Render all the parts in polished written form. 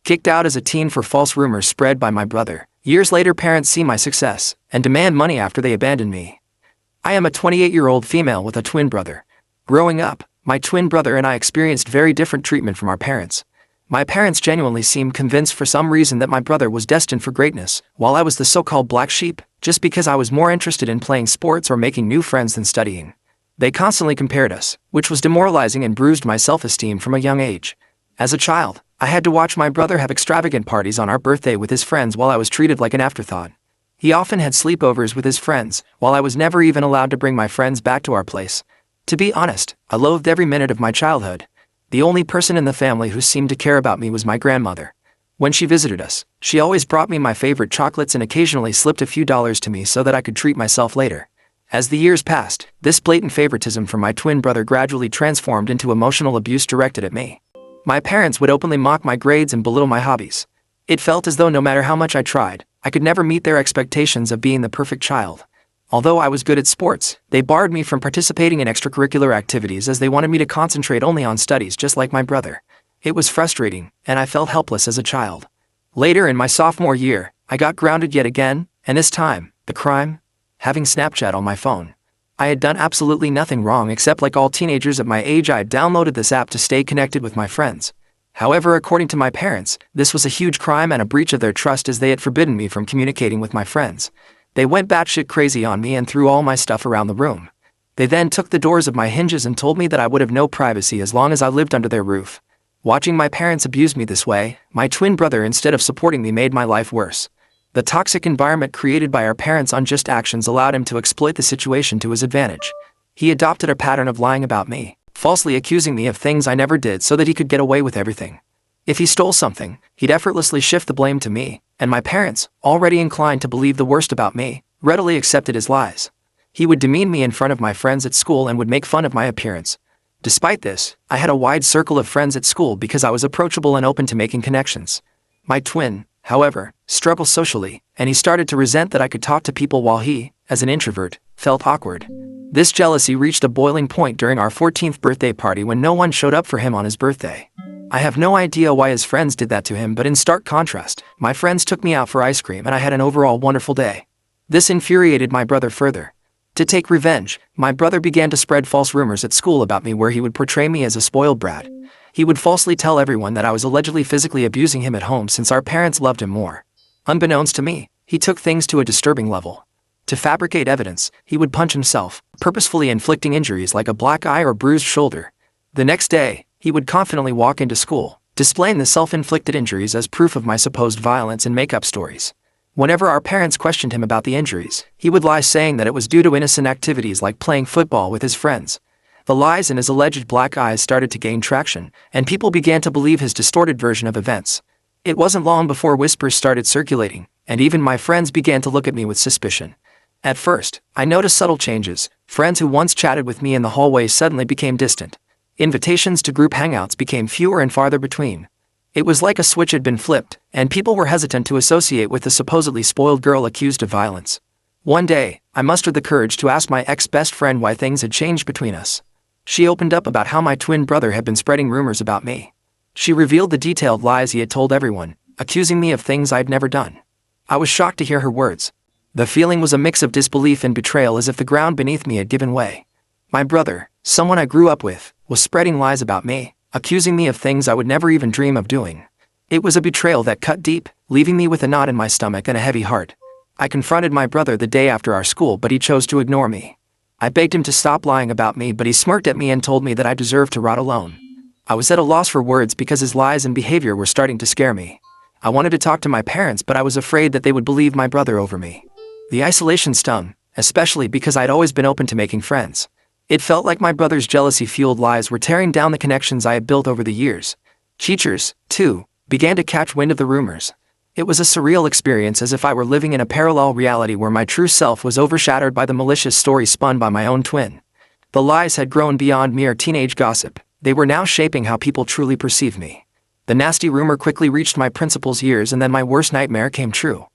Kicked out as a teen for false rumors spread by my brother. Years later, parents see my success and demand money after they abandon me. I am a 28-year-old female with a twin brother. Growing up, my twin brother and I experienced very different treatment from our parents. My parents genuinely seemed convinced for some reason that my brother was destined for greatness, while I was the so-called black sheep, just because I was more interested in playing sports or making new friends than studying. They constantly compared us, which was demoralizing and bruised my self-esteem from a young age. As a child, I had to watch my brother have extravagant parties on our birthday with his friends while I was treated like an afterthought. He often had sleepovers with his friends, while I was never even allowed to bring my friends back to our place. To be honest, I loathed every minute of my childhood. The only person in the family who seemed to care about me was my grandmother. When she visited us, she always brought me my favorite chocolates and occasionally slipped a few dollars to me so that I could treat myself later. As the years passed, this blatant favoritism from my twin brother gradually transformed into emotional abuse directed at me. My parents would openly mock my grades and belittle my hobbies. It felt as though no matter how much I tried, I could never meet their expectations of being the perfect child. Although I was good at sports, they barred me from participating in extracurricular activities as they wanted me to concentrate only on studies just like my brother. It was frustrating, and I felt helpless as a child. Later in my sophomore year, I got grounded yet again, and this time, the crime? Having Snapchat on my phone. I had done absolutely nothing wrong except like all teenagers at my age I had downloaded this app to stay connected with my friends. However, according to my parents, this was a huge crime and a breach of their trust as they had forbidden me from communicating with my friends. They went batshit crazy on me and threw all my stuff around the room. They then took the doors of my hinges and told me that I would have no privacy as long as I lived under their roof. Watching my parents abuse me this way, my twin brother instead of supporting me made my life worse. The toxic environment created by our parents' unjust actions allowed him to exploit the situation to his advantage. He adopted a pattern of lying about me, falsely accusing me of things I never did so that he could get away with everything. If he stole something, he'd effortlessly shift the blame to me, and my parents, already inclined to believe the worst about me, readily accepted his lies. He would demean me in front of my friends at school and would make fun of my appearance. Despite this, I had a wide circle of friends at school because I was approachable and open to making connections. My twin, however, struggled socially, and he started to resent that I could talk to people while he, as an introvert, felt awkward. This jealousy reached a boiling point during our 14th birthday party when no one showed up for him on his birthday. I have no idea why his friends did that to him, but in stark contrast, my friends took me out for ice cream and I had an overall wonderful day. This infuriated my brother further. To take revenge, my brother began to spread false rumors at school about me where he would portray me as a spoiled brat. He would falsely tell everyone that I was allegedly physically abusing him at home since our parents loved him more. Unbeknownst to me, he took things to a disturbing level. To fabricate evidence, he would punch himself, purposefully inflicting injuries like a black eye or bruised shoulder. The next day, he would confidently walk into school, displaying the self-inflicted injuries as proof of my supposed violence and make-up stories. Whenever our parents questioned him about the injuries, he would lie saying that it was due to innocent activities like playing football with his friends. The lies and his alleged black eyes started to gain traction, and people began to believe his distorted version of events. It wasn't long before whispers started circulating, and even my friends began to look at me with suspicion. At first, I noticed subtle changes. Friends who once chatted with me in the hallway suddenly became distant. Invitations to group hangouts became fewer and farther between. It was like a switch had been flipped, and people were hesitant to associate with the supposedly spoiled girl accused of violence. One day, I mustered the courage to ask my ex-best friend why things had changed between us. She opened up about how my twin brother had been spreading rumors about me. She revealed the detailed lies he had told everyone, accusing me of things I'd never done. I was shocked to hear her words. The feeling was a mix of disbelief and betrayal, as if the ground beneath me had given way. My brother, someone I grew up with, was spreading lies about me, accusing me of things I would never even dream of doing. It was a betrayal that cut deep, leaving me with a knot in my stomach and a heavy heart. I confronted my brother the day after our school, but he chose to ignore me. I begged him to stop lying about me, but he smirked at me and told me that I deserved to rot alone. I was at a loss for words because his lies and behavior were starting to scare me. I wanted to talk to my parents, but I was afraid that they would believe my brother over me. The isolation stung, especially because I'd always been open to making friends. It felt like my brother's jealousy-fueled lies were tearing down the connections I had built over the years. Teachers, too, began to catch wind of the rumors. It was a surreal experience, as if I were living in a parallel reality where my true self was overshadowed by the malicious story spun by my own twin. The lies had grown beyond mere teenage gossip. They were now shaping how people truly perceived me. The nasty rumor quickly reached my principal's ears, and then my worst nightmare came true.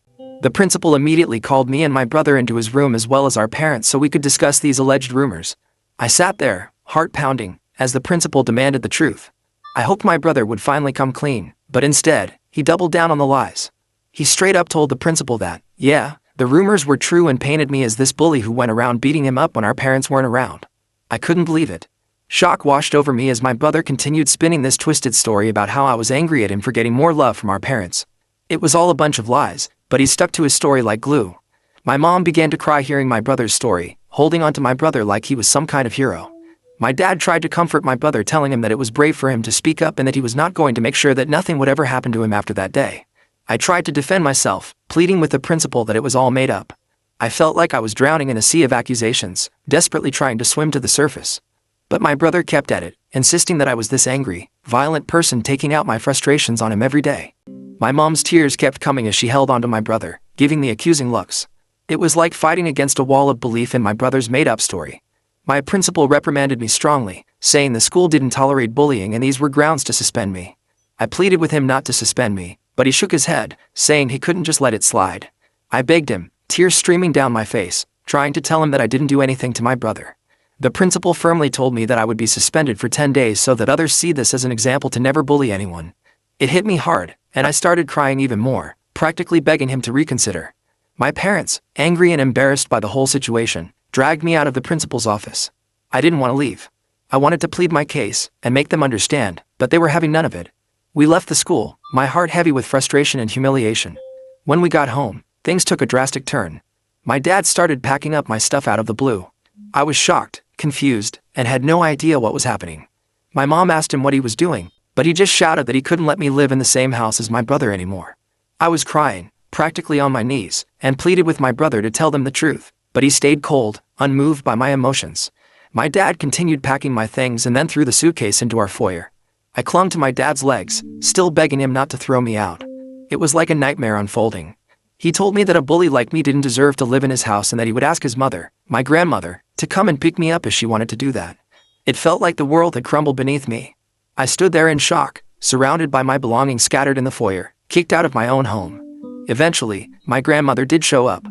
The principal immediately called me and my brother into his room as well as our parents so we could discuss these alleged rumors. I sat there, heart pounding, as the principal demanded the truth. I hoped my brother would finally come clean, but instead, He doubled down on the lies. He straight up told the principal that, yeah, the rumors were true and painted me as this bully who went around beating him up when our parents weren't around. I couldn't believe it. Shock washed over me as my brother continued spinning this twisted story about how I was angry at him for getting more love from our parents. It was all a bunch of lies, but he stuck to his story like glue. My mom began to cry hearing my brother's story, holding on to my brother like he was some kind of hero. My dad tried to comfort my brother, telling him that it was brave for him to speak up and that he was not going to make sure that nothing would ever happen to him after that day. I tried to defend myself, pleading with the principal that it was all made up. I felt like I was drowning in a sea of accusations, desperately trying to swim to the surface. But my brother kept at it, insisting that I was this angry, violent person taking out my frustrations on him every day. My mom's tears kept coming as she held onto my brother, giving the accusing looks. It was like fighting against a wall of belief in my brother's made-up story. My principal reprimanded me strongly, saying the school didn't tolerate bullying and these were grounds to suspend me. I pleaded with him not to suspend me, but he shook his head, saying he couldn't just let it slide. I begged him, tears streaming down my face, trying to tell him that I didn't do anything to my brother. The principal firmly told me that I would be suspended for 10 days so that others see this as an example to never bully anyone. It hit me hard, and I started crying even more, practically begging him to reconsider. My parents, angry and embarrassed by the whole situation, dragged me out of the principal's office. I didn't want to leave. I wanted to plead my case and make them understand, but they were having none of it. We left the school, my heart heavy with frustration and humiliation. When we got home, things took a drastic turn. My dad started packing up my stuff out of the blue. I was shocked, confused, and had no idea what was happening. My mom asked him what he was doing, but he just shouted that he couldn't let me live in the same house as my brother anymore. I was crying, practically on my knees, and pleaded with my brother to tell them the truth, but he stayed cold, unmoved by my emotions. My dad continued packing my things and then threw the suitcase into our foyer. I clung to my dad's legs, still begging him not to throw me out. It was like a nightmare unfolding. He told me that a bully like me didn't deserve to live in his house and that he would ask his mother, my grandmother, to come and pick me up if she wanted to do that. It felt like the world had crumbled beneath me. I stood there in shock, surrounded by my belongings scattered in the foyer, kicked out of my own home. Eventually, my grandmother did show up.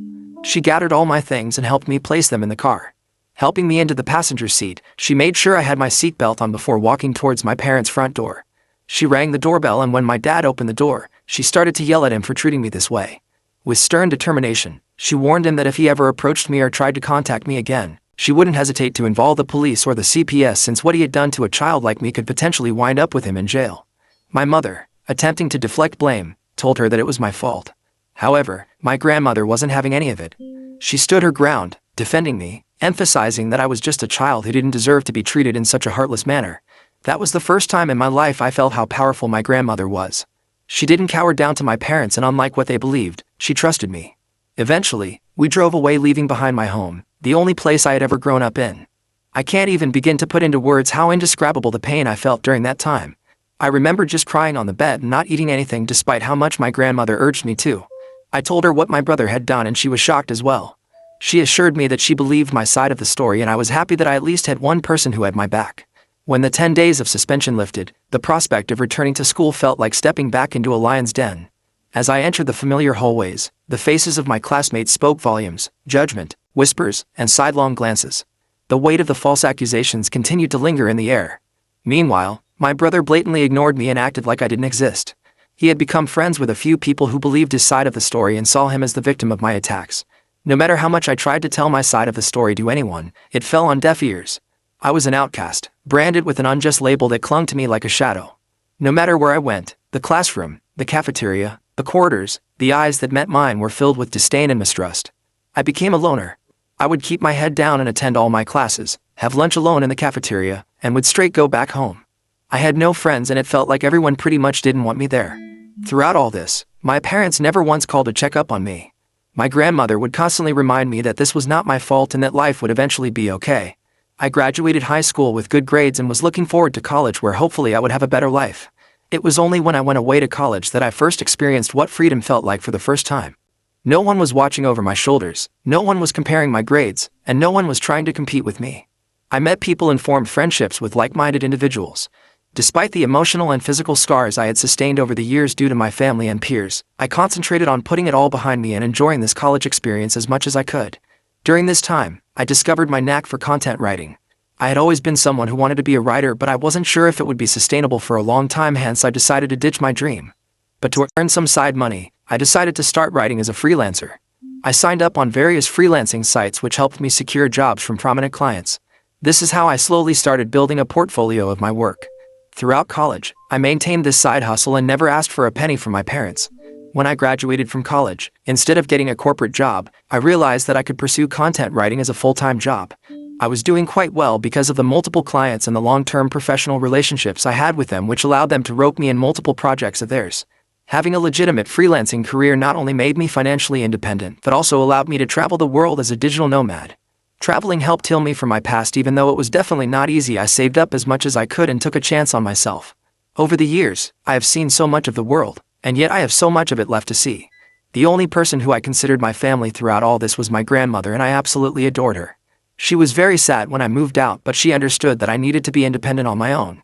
She gathered all my things and helped me place them in the car. Helping me into the passenger seat, she made sure I had my seatbelt on before walking towards my parents' front door. She rang the doorbell, and when my dad opened the door, she started to yell at him for treating me this way. With stern determination, she warned him that if he ever approached me or tried to contact me again, she wouldn't hesitate to involve the police or the CPS, since what he had done to a child like me could potentially wind up with him in jail. My mother, attempting to deflect blame, told her that it was my fault. However, my grandmother wasn't having any of it. She stood her ground, defending me, emphasizing that I was just a child who didn't deserve to be treated in such a heartless manner. That was the first time in my life I felt how powerful my grandmother was. She didn't cower down to my parents, and unlike what they believed, she trusted me. Eventually, we drove away, leaving behind my home, the only place I had ever grown up in. I can't even begin to put into words how indescribable the pain I felt during that time. I remember just crying on the bed and not eating anything despite how much my grandmother urged me to. I told her what my brother had done and she was shocked as well. She assured me that she believed my side of the story, and I was happy that I at least had one person who had my back. When the 10 days of suspension lifted, the prospect of returning to school felt like stepping back into a lion's den. As I entered the familiar hallways, the faces of my classmates spoke volumes: judgment, whispers, and sidelong glances. The weight of the false accusations continued to linger in the air. Meanwhile, my brother blatantly ignored me and acted like I didn't exist. He had become friends with a few people who believed his side of the story and saw him as the victim of my attacks. No matter how much I tried to tell my side of the story to anyone, it fell on deaf ears. I was an outcast, branded with an unjust label that clung to me like a shadow. No matter where I went, the classroom, the cafeteria, the corridors, the eyes that met mine were filled with disdain and mistrust. I became a loner. I would keep my head down and attend all my classes, have lunch alone in the cafeteria, and would straight go back home. I had no friends, and it felt like everyone pretty much didn't want me there. Throughout all this, my parents never once called to check up on me. My grandmother would constantly remind me that this was not my fault and that life would eventually be okay. I graduated high school with good grades and was looking forward to college, where hopefully I would have a better life. It was only when I went away to college that I first experienced what freedom felt like for the first time. No one was watching over my shoulders, no one was comparing my grades, and no one was trying to compete with me. I met people and formed friendships with like-minded individuals. Despite the emotional and physical scars I had sustained over the years due to my family and peers, I concentrated on putting it all behind me and enjoying this college experience as much as I could. During this time, I discovered my knack for content writing. I had always been someone who wanted to be a writer, but I wasn't sure if it would be sustainable for a long time, hence I decided to ditch my dream. But to earn some side money, I decided to start writing as a freelancer. I signed up on various freelancing sites which helped me secure jobs from prominent clients. This is how I slowly started building a portfolio of my work. Throughout college, I maintained this side hustle and never asked for a penny from my parents. When I graduated from college, instead of getting a corporate job, I realized that I could pursue content writing as a full-time job. I was doing quite well because of the multiple clients and the long-term professional relationships I had with them, which allowed them to rope me in multiple projects of theirs. Having a legitimate freelancing career not only made me financially independent, but also allowed me to travel the world as a digital nomad. Traveling helped heal me from my past, even though it was definitely not easy. I saved up as much as I could and took a chance on myself. Over the years, I have seen so much of the world, and yet I have so much of it left to see. The only person who I considered my family throughout all this was my grandmother, and I absolutely adored her. She was very sad when I moved out, but she understood that I needed to be independent on my own.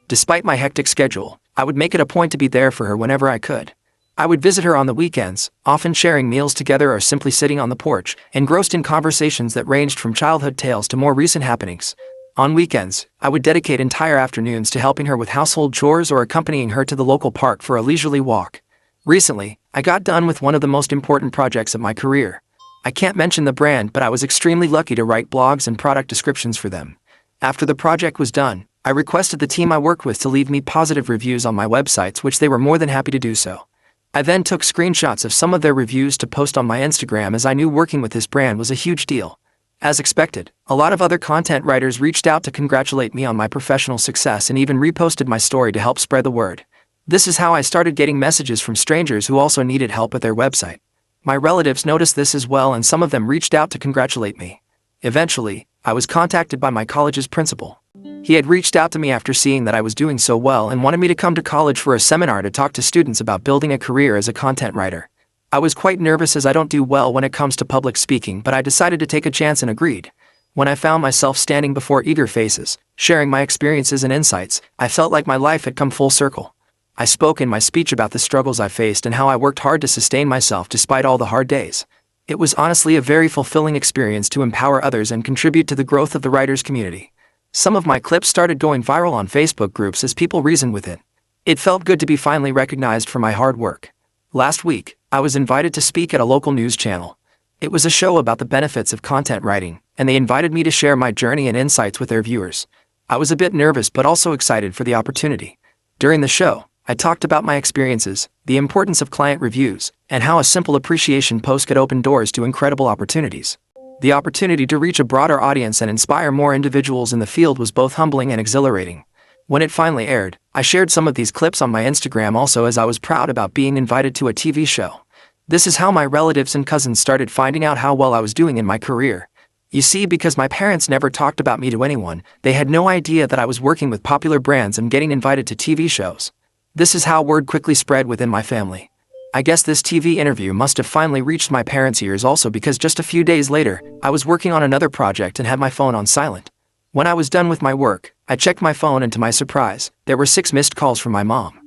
Despite my hectic schedule, I would make it a point to be there for her whenever I could. I would visit her on the weekends, often sharing meals together or simply sitting on the porch, engrossed in conversations that ranged from childhood tales to more recent happenings. On weekends, I would dedicate entire afternoons to helping her with household chores or accompanying her to the local park for a leisurely walk. Recently, I got done with one of the most important projects of my career. I can't mention the brand, but I was extremely lucky to write blogs and product descriptions for them. After the project was done, I requested the team I worked with to leave me positive reviews on my websites, which they were more than happy to do so. I then took screenshots of some of their reviews to post on my Instagram, as I knew working with this brand was a huge deal. As expected, a lot of other content writers reached out to congratulate me on my professional success and even reposted my story to help spread the word. This is how I started getting messages from strangers who also needed help with their website. My relatives noticed this as well, and some of them reached out to congratulate me. Eventually, I was contacted by my college's principal. He had reached out to me after seeing that I was doing so well and wanted me to come to college for a seminar to talk to students about building a career as a content writer. I was quite nervous as I don't do well when it comes to public speaking, but I decided to take a chance and agreed. When I found myself standing before eager faces, sharing my experiences and insights, I felt like my life had come full circle. I spoke in my speech about the struggles I faced and how I worked hard to sustain myself despite all the hard days. It was honestly a very fulfilling experience to empower others and contribute to the growth of the writers' community. Some of my clips started going viral on Facebook groups as people reasoned with it. It felt good to be finally recognized for my hard work. Last week, I was invited to speak at a local news channel. It was a show about the benefits of content writing, and they invited me to share my journey and insights with their viewers. I was a bit nervous but also excited for the opportunity. During the show, I talked about my experiences, the importance of client reviews, and how a simple appreciation post could open doors to incredible opportunities. The opportunity to reach a broader audience and inspire more individuals in the field was both humbling and exhilarating. When it finally aired, I shared some of these clips on my Instagram also, as I was proud about being invited to a TV show. This is how my relatives and cousins started finding out how well I was doing in my career. You see, because my parents never talked about me to anyone, they had no idea that I was working with popular brands and getting invited to TV shows. This is how word quickly spread within my family. I guess this TV interview must have finally reached my parents' ears also, because just a few days later, I was working on another project and had my phone on silent. When I was done with my work, I checked my phone and to my surprise, there were 6 missed calls from my mom.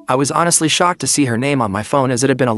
I was honestly shocked to see her name on my phone, as it had been a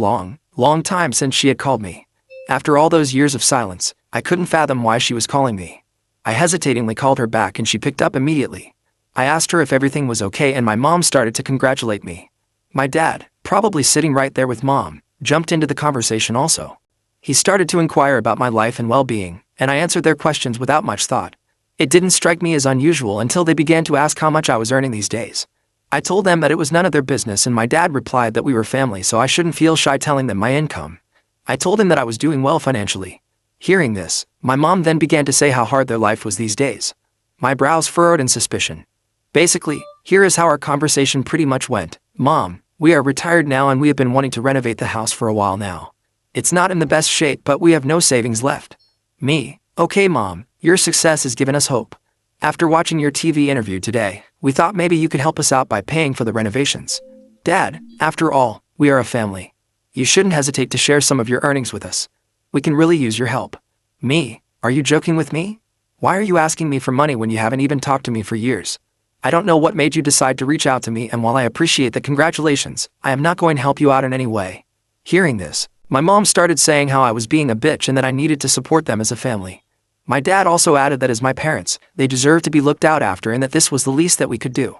long time since she had called me. After all those years of silence, I couldn't fathom why she was calling me. I hesitatingly called her back and she picked up immediately. I asked her if everything was okay and my mom started to congratulate me. My dad, probably sitting right there with mom, jumped into the conversation also. He started to inquire about my life and well-being, and I answered their questions without much thought. It didn't strike me as unusual until they began to ask how much I was earning these days. I told them that it was none of their business, and my dad replied that we were family, so I shouldn't feel shy telling them my income. I told him that I was doing well financially. Hearing this, my mom then began to say how hard their life was these days. My brows furrowed in suspicion. Basically, here is how our conversation pretty much went. Mom, we are retired now and we have been wanting to renovate the house for a while now. It's not in the best shape, but we have no savings left. Me, okay mom, your success has given us hope. After watching your TV interview today, we thought maybe you could help us out by paying for the renovations. Dad, after all, we are a family. You shouldn't hesitate to share some of your earnings with us. We can really use your help. Me, are you joking with me? Why are you asking me for money when you haven't even talked to me for years? I don't know what made you decide to reach out to me, and while I appreciate the congratulations, I am not going to help you out in any way. Hearing this, my mom started saying how I was being a bitch and that I needed to support them as a family. My dad also added that as my parents, they deserved to be looked out after and that this was the least that we could do.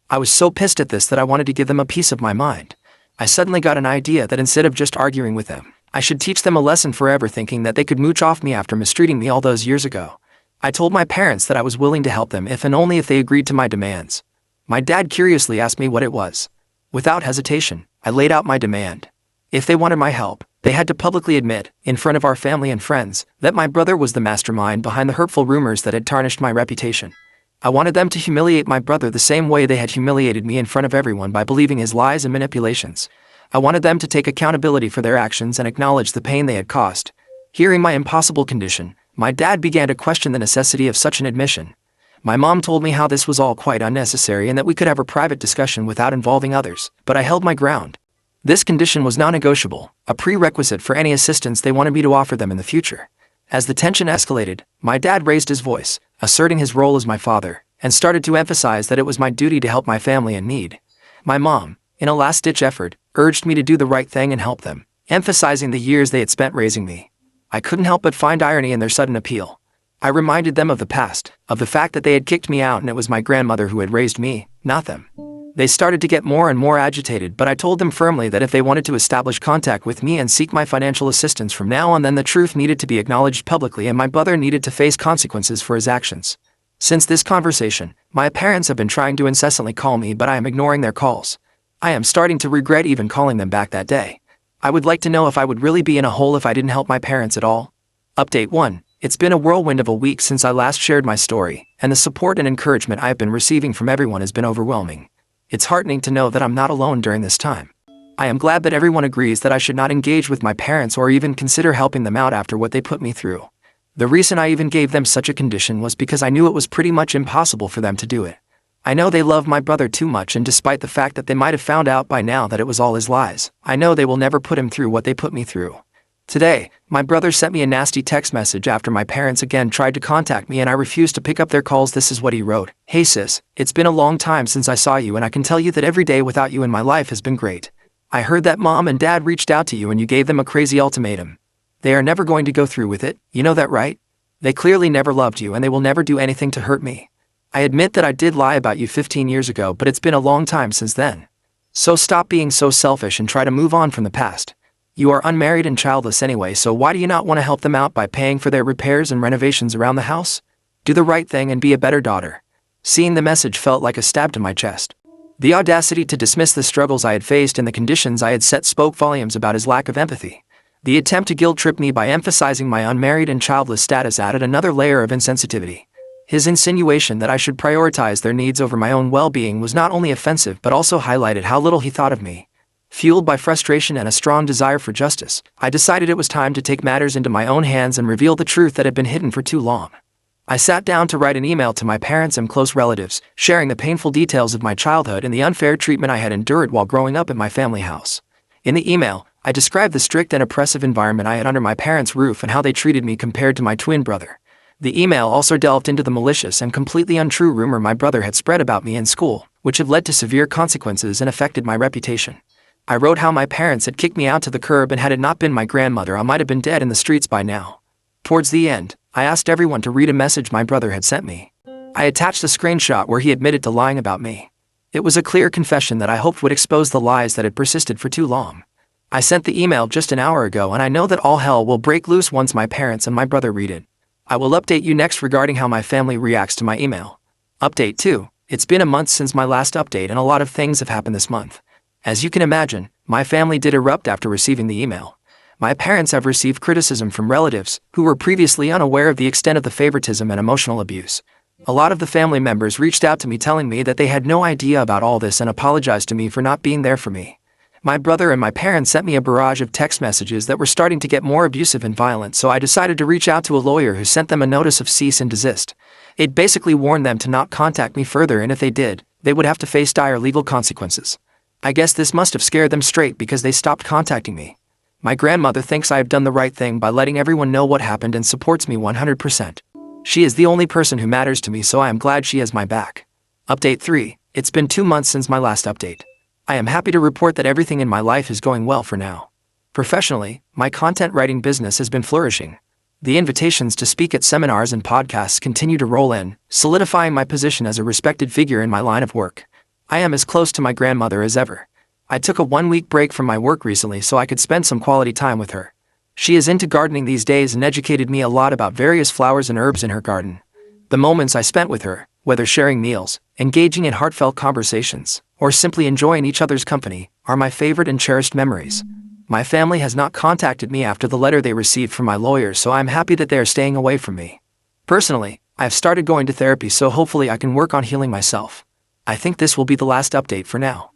I was so pissed at this that I wanted to give them a piece of my mind. I suddenly got an idea that instead of just arguing with them, I should teach them a lesson forever, thinking that they could mooch off me after mistreating me all those years ago. I told my parents that I was willing to help them if and only if they agreed to my demands. My dad curiously asked me what it was. Without hesitation, I laid out my demand. If they wanted my help, they had to publicly admit, in front of our family and friends, that my brother was the mastermind behind the hurtful rumors that had tarnished my reputation. I wanted them to humiliate my brother the same way they had humiliated me in front of everyone by believing his lies and manipulations. I wanted them to take accountability for their actions and acknowledge the pain they had caused. Hearing my impossible condition, my dad began to question the necessity of such an admission. My mom told me how this was all quite unnecessary and that we could have a private discussion without involving others, but I held my ground. This condition was non-negotiable, a prerequisite for any assistance they wanted me to offer them in the future. As the tension escalated, my dad raised his voice, asserting his role as my father, and started to emphasize that it was my duty to help my family in need. My mom, in a last-ditch effort, urged me to do the right thing and help them, emphasizing the years they had spent raising me. I couldn't help but find irony in their sudden appeal. I reminded them of the past, of the fact that they had kicked me out and it was my grandmother who had raised me, not them. They started to get more and more agitated, but I told them firmly that if they wanted to establish contact with me and seek my financial assistance from now on, then the truth needed to be acknowledged publicly and my brother needed to face consequences for his actions. Since this conversation, my parents have been trying to incessantly call me, but I am ignoring their calls. I am starting to regret even calling them back that day. I would like to know if I would really be in a hole if I didn't help my parents at all. Update 1. It's been a whirlwind of a week since I last shared my story, and the support and encouragement I have been receiving from everyone has been overwhelming. It's heartening to know that I'm not alone during this time. I am glad that everyone agrees that I should not engage with my parents or even consider helping them out after what they put me through. The reason I even gave them such a condition was because I knew it was pretty much impossible for them to do it. I know they love my brother too much, and despite the fact that they might have found out by now that it was all his lies, I know they will never put him through what they put me through. Today, my brother sent me a nasty text message after my parents again tried to contact me and I refused to pick up their calls. This is what he wrote. "Hey sis, it's been a long time since I saw you and I can tell you that every day without you in my life has been great. I heard that mom and dad reached out to you and you gave them a crazy ultimatum. They are never going to go through with it, you know that, right? They clearly never loved you and they will never do anything to hurt me. I admit that I did lie about you 15 years ago, but it's been a long time since then. So stop being so selfish and try to move on from the past. You are unmarried and childless anyway, so why do you not want to help them out by paying for their repairs and renovations around the house? Do the right thing and be a better daughter." Seeing the message felt like a stab to my chest. The audacity to dismiss the struggles I had faced and the conditions I had set spoke volumes about his lack of empathy. The attempt to guilt-trip me by emphasizing my unmarried and childless status added another layer of insensitivity. His insinuation that I should prioritize their needs over my own well-being was not only offensive but also highlighted how little he thought of me. Fueled by frustration and a strong desire for justice, I decided it was time to take matters into my own hands and reveal the truth that had been hidden for too long. I sat down to write an email to my parents and close relatives, sharing the painful details of my childhood and the unfair treatment I had endured while growing up at my family house. In the email, I described the strict and oppressive environment I had under my parents' roof and how they treated me compared to my twin brother. The email also delved into the malicious and completely untrue rumor my brother had spread about me in school, which had led to severe consequences and affected my reputation. I wrote how my parents had kicked me out to the curb and had it not been my grandmother I might have been dead in the streets by now. Towards the end, I asked everyone to read a message my brother had sent me. I attached a screenshot where he admitted to lying about me. It was a clear confession that I hoped would expose the lies that had persisted for too long. I sent the email just an hour ago and I know that all hell will break loose once my parents and my brother read it. I will update you next regarding how my family reacts to my email. Update 2. It's been a month since my last update and a lot of things have happened this month. As you can imagine, my family did erupt after receiving the email. My parents have received criticism from relatives who were previously unaware of the extent of the favoritism and emotional abuse. A lot of the family members reached out to me telling me that they had no idea about all this and apologized to me for not being there for me. My brother and my parents sent me a barrage of text messages that were starting to get more abusive and violent, so I decided to reach out to a lawyer who sent them a notice of cease and desist. It basically warned them to not contact me further, and if they did, they would have to face dire legal consequences. I guess this must have scared them straight because they stopped contacting me. My grandmother thinks I have done the right thing by letting everyone know what happened and supports me 100%. She is the only person who matters to me, so I am glad she has my back. Update 3. It's been 2 months since my last update. I am happy to report that everything in my life is going well for now. Professionally, my content writing business has been flourishing. The invitations to speak at seminars and podcasts continue to roll in, solidifying my position as a respected figure in my line of work. I am as close to my grandmother as ever. I took a 1-week break from my work recently so I could spend some quality time with her. She is into gardening these days and educated me a lot about various flowers and herbs in her garden. The moments I spent with her, whether sharing meals, engaging in heartfelt conversations, or simply enjoying each other's company, are my favorite and cherished memories. My family has not contacted me after the letter they received from my lawyer, so I'm happy that they are staying away from me. Personally, I have started going to therapy, so hopefully I can work on healing myself. I think this will be the last update for now.